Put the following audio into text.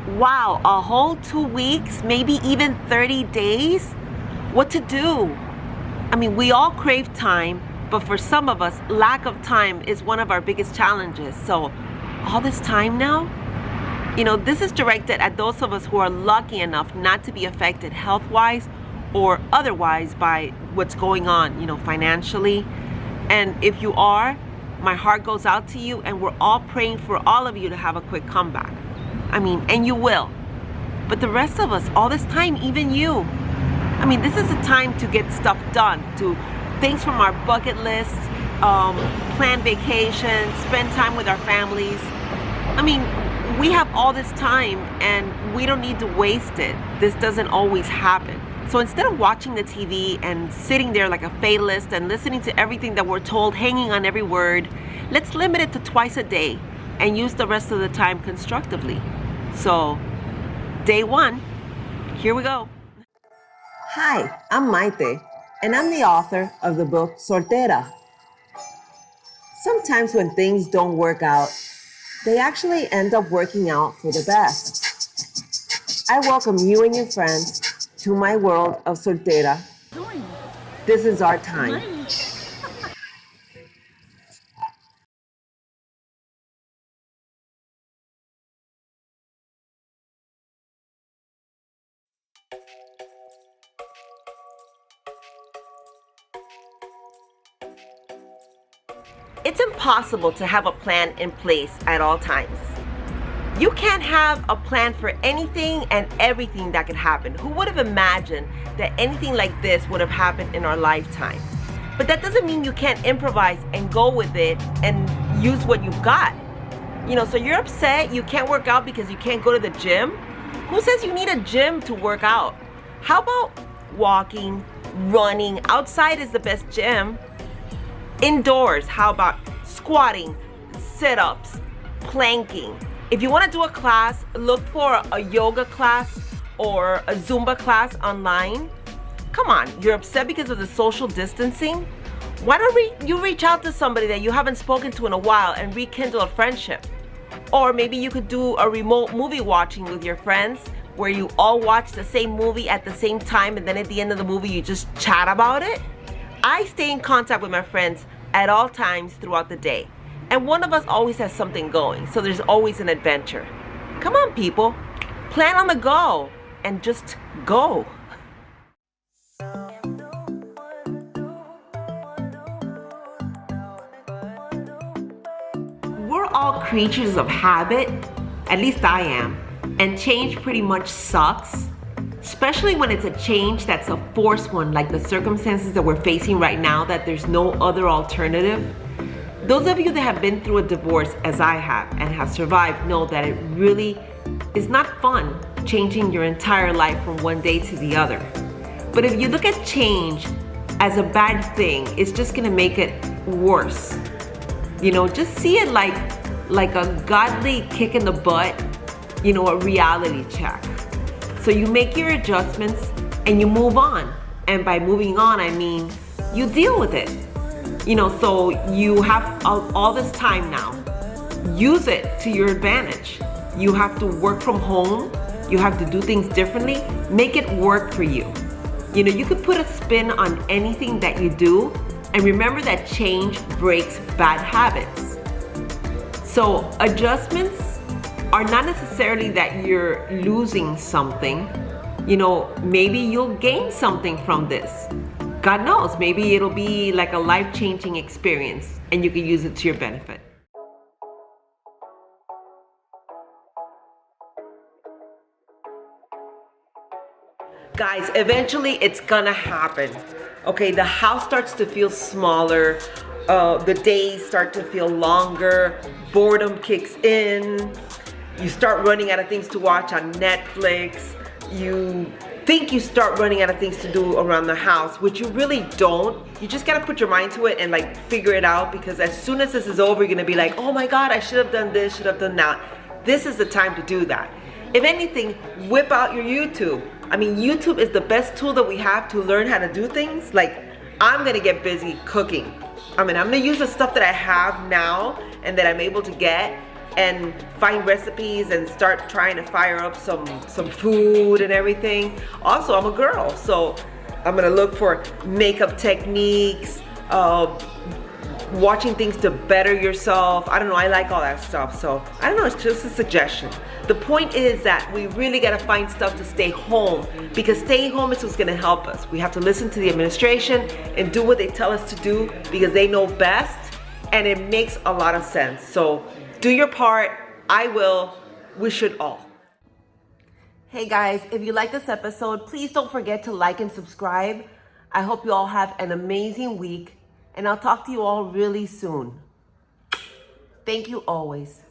wow, a whole 2 weeks, maybe even 30 days? What to do? I mean, we all crave time, but for some of us, lack of time is one of our biggest challenges. So, all this time now? This is directed at those of us who are lucky enough not to be affected health-wise or otherwise by what's going on, financially. And if you are, my heart goes out to you, and we're all praying for all of you to have a quick comeback. And you will. But the rest of us, all this time, even you, this is a time to get stuff done, to things from our bucket list, plan vacations, spend time with our families. We have all this time and we don't need to waste it. This doesn't always happen. So instead of watching the TV and sitting there like a fatalist and listening to everything that we're told, hanging on every word, let's limit it to twice a day and use the rest of the time constructively. So, day one, here we go. Hi, I'm Maite, and I'm the author of the book Soltera. Sometimes when things don't work out, they actually end up working out for the best. I welcome you and your friends to my world of Soltera. This is our time. It's impossible to have a plan in place at all times. You can't have a plan for anything and everything that could happen. Who would have imagined that anything like this would have happened in our lifetime? But that doesn't mean you can't improvise and go with it and use what you've got. So you're upset you can't work out because you can't go to the gym? Who says you need a gym to work out? How about walking, running? Outside is the best gym. Indoors, how about squatting, sit-ups, planking? If you want to do a class, look for a yoga class or a Zumba class online. Come on, you're upset because of the social distancing? Why don't you reach out to somebody that you haven't spoken to in a while and rekindle a friendship? Or maybe you could do a remote movie watching with your friends where you all watch the same movie at the same time, and then at the end of the movie you just chat about it. I stay in contact with my friends at all times throughout the day. And one of us always has something going, so there's always an adventure. Come on, people. Plan on the go and just go. We're all creatures of habit, at least I am, and change pretty much sucks. Especially when it's a change that's a forced one, like the circumstances that we're facing right now, that there's no other alternative. Those of you that have been through a divorce, as I have, and have survived, know that it really is not fun changing your entire life from one day to the other. But if you look at change as a bad thing, it's just gonna make it worse. Just see it like a godly kick in the butt, a reality check. So you make your adjustments and you move on. And by moving on, I mean you deal with it. So you have all this time now. Use it to your advantage. You have to work from home. You have to do things differently. Make it work for you. You could put a spin on anything that you do. And remember that change breaks bad habits. So adjustments are not necessarily that you're losing something. Maybe you'll gain something from this. God knows, maybe it'll be like a life-changing experience and you can use it to your benefit. Guys, eventually it's gonna happen. Okay, the house starts to feel smaller, the days start to feel longer, boredom kicks in. You start running out of things to watch on Netflix. You think you start running out of things to do around the house, which you really don't. You just gotta put your mind to it and figure it out, because as soon as this is over, you're gonna be like, oh my God, I should have done this, should have done that. This is the time to do that. If anything, whip out your YouTube. YouTube is the best tool that we have to learn how to do things. I'm gonna get busy cooking. I'm gonna use the stuff that I have now and that I'm able to get, and find recipes and start trying to fire up some food and everything. Also, I'm a girl, so I'm gonna look for makeup techniques, watching things to better yourself. I don't know, I like all that stuff. So I don't know, it's just a suggestion. The point is that we really gotta find stuff to stay home, because staying home is what's gonna help us. We have to listen to the administration and do what they tell us to do because they know best, and it makes a lot of sense. So do your part. I will. We should all. Hey guys, if you like this episode, please don't forget to like and subscribe. I hope you all have an amazing week, and I'll talk to you all really soon. Thank you always.